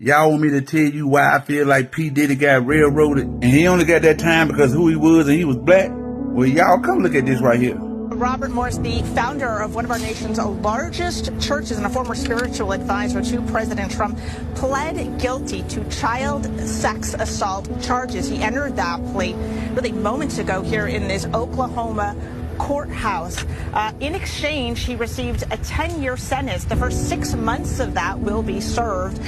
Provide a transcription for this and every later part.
Y'all want me to tell you why I feel like P. Diddy got railroaded and he only got that time because who he was and he was black? Well, y'all come look at this right here. Robert Morris, the founder of one of our nation's largest churches and a former spiritual advisor to President Trump, pled guilty to child sex assault charges. He entered that plea really moments ago here in this Oklahoma courthouse. In exchange, he received a 10-year sentence. The first 6 months of that will be served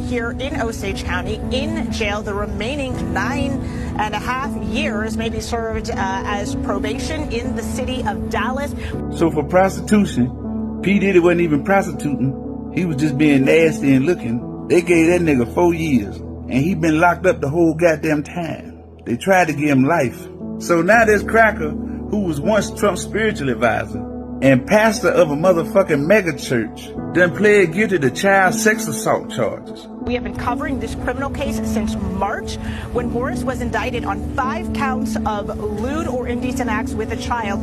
here in Osage County in jail. The remaining 9.5 years may be served as probation in the city of Dallas. So for prostitution, P. Diddy wasn't even prostituting. He was just being nasty and looking. They gave that nigga 4 years, and he been locked up the whole goddamn time. They tried to give him life. So now this cracker, who was once Trump's spiritual advisor and pastor of a motherfucking mega church, done pled guilty to child sex assault charges. We have been covering this criminal case since March, when Morris was indicted on 5 counts of lewd or indecent acts with a child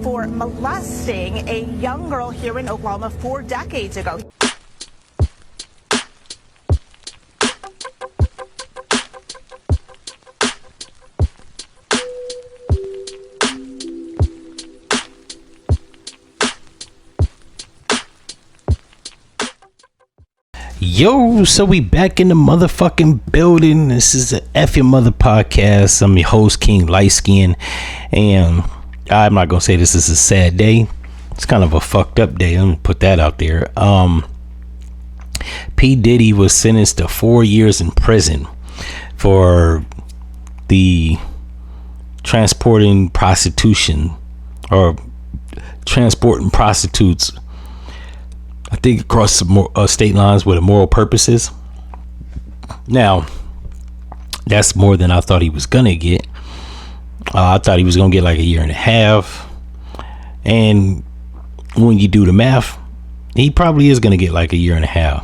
for molesting a young girl here in Oklahoma 4 decades ago. Yo, so we back in the motherfucking building. This is the F-ya-Motha podcast. I'm your host, King Lightskin, and I'm not gonna say this is a sad day. It's kind of a fucked up day. Let me put that out there. P. Diddy was sentenced to 4 years in prison for the transporting prostitution or transporting prostitutes, I think, across state lines with immoral purposes. Now, that's more than I thought he was gonna get. I thought he was gonna get like a year and a half, and when you do the math, he probably is gonna get like a year and a half.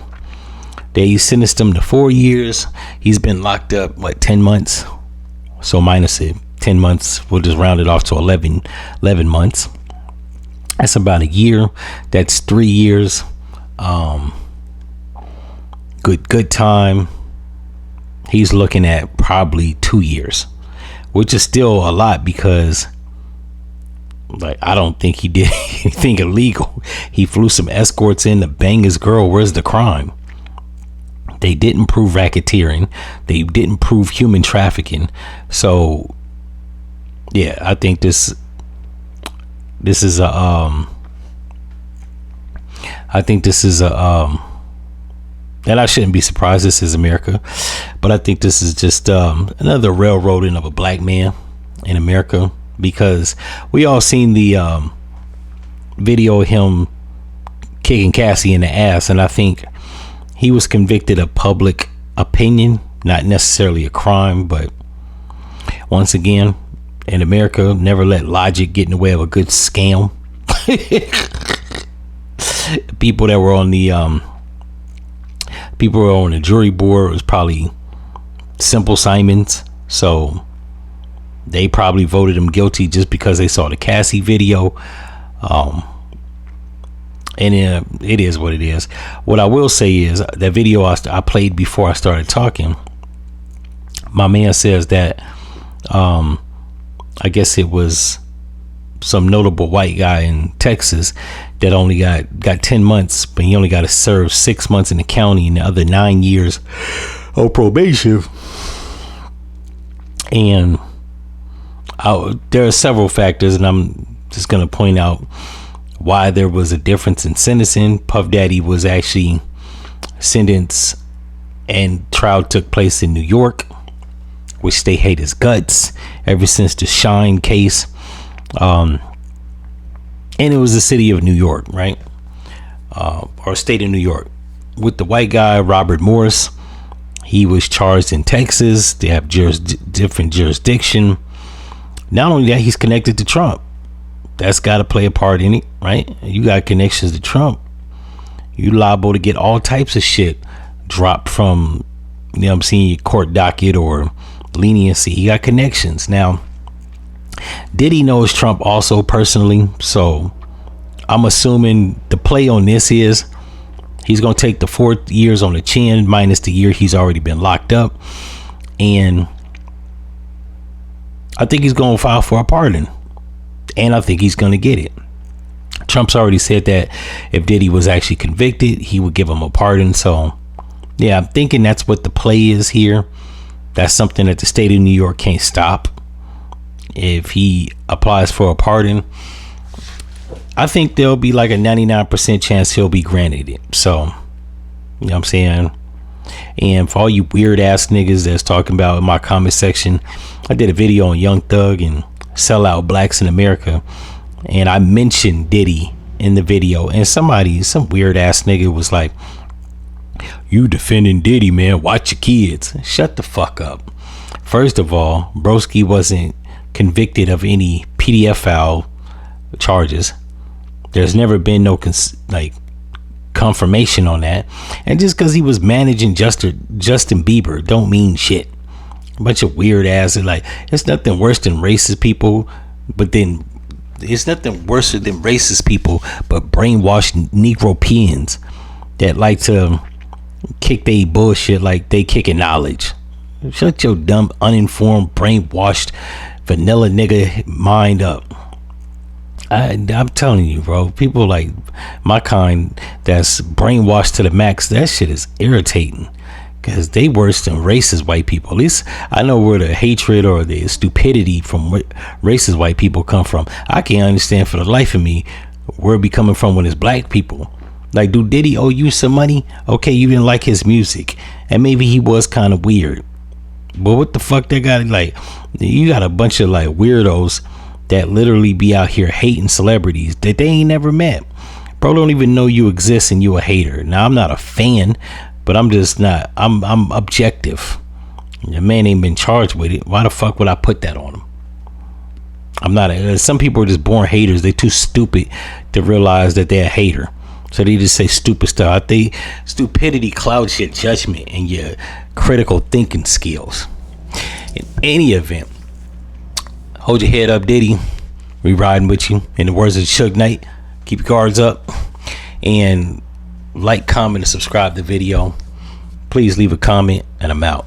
They sentenced him to 4 years. He's been locked up 10 months, so minus it 10 months, we'll just round it off to 11 months. That's about a year. That's 3 years. Good time. He's looking at probably 2 years, which is still a lot because, I don't think he did anything illegal. He flew some escorts in to bang his girl. Where's the crime? They didn't prove racketeering. They didn't prove human trafficking. So, yeah, I think this is a and I shouldn't be surprised. This is America, but I think this is just another railroading of a black man in America, because we all seen the video of him kicking Cassie in the ass, and I think he was convicted of public opinion, not necessarily a crime. But once again, in America, never let logic get in the way of a good scam. People that were on the jury board was probably Simple Simons, so they probably voted him guilty just because they saw the Cassie video. And it is what it is. What I will say is that video I played before I started talking, my man says that I guess it was some notable white guy in Texas that only got 10 months, but he only got to serve 6 months in the county and the other 9 years of probation. And there are several factors, and I'm just going to point out why there was a difference in sentencing. Puff Daddy was actually sentenced, and trial took place in New York, which they hate his guts ever since the Shine case. And it was the city of New York, right? Or state of New York. With the white guy, Robert Morris, he was charged in Texas. They have different jurisdiction. Not only that, he's connected to Trump. That's got to play a part in it, right? You got connections to Trump, you liable to get all types of shit dropped from, you know what I'm saying, your court docket or leniency. He got connections. Now, Diddy knows Trump also personally, so I'm assuming the play on this is He's going to take the 4 years on the chin minus the year he's already been locked up. And I think he's going to file for a pardon. And I think he's going to get it. Trump's already said that if Diddy was actually convicted, he would give him a pardon. So, yeah, I'm thinking that's what the play is here. That's something that the state of New York can't stop. If he applies for a pardon, I think there'll be like a 99% chance he'll be granted it. So, you know what I'm saying? And for all you weird ass niggas that's talking about in my comment section, I did a video on Young Thug and sellout blacks in America. And I mentioned Diddy in the video. And some weird ass nigga was like, you defending Diddy, man. Watch your kids. Shut the fuck up. First of all, Broski wasn't convicted of any pedophile charges. There's never been no confirmation on that. And just because he was managing Justin Bieber don't mean shit. A bunch of weird ass. Like, it's nothing worse than racist people, but then it's nothing worse than racist people but brainwashed Negropeans that like to kick they bullshit like they kicking knowledge. Shut your dumb, uninformed, brainwashed vanilla nigga mind up. I'm telling you, bro, people like my kind that's brainwashed to the max, that shit is irritating, because they worse than racist white people. At least I know where the hatred or the stupidity from racist white people come from. I can't understand for the life of me where it be coming from when it's black people. Like, do Diddy owe you some money? Okay, you didn't like his music, and maybe he was kind of weird, but what the fuck they got? Like, you got a bunch of like weirdos that literally be out here hating celebrities that they ain't never met. Bro don't even know you exist and you a hater. Now, I'm not a fan, but I'm just not, I'm objective. The man ain't been charged with it. Why the fuck would I put that on him? I'm not some people are just born haters. They too stupid to realize that they're a hater, so they just say stupid stuff. I think stupidity clouds your judgment and your critical thinking skills. In any event, hold your head up, Diddy. We riding with you. In the words of Suge Knight, keep your guards up. And like, comment, and subscribe to the video. Please leave a comment, and I'm out.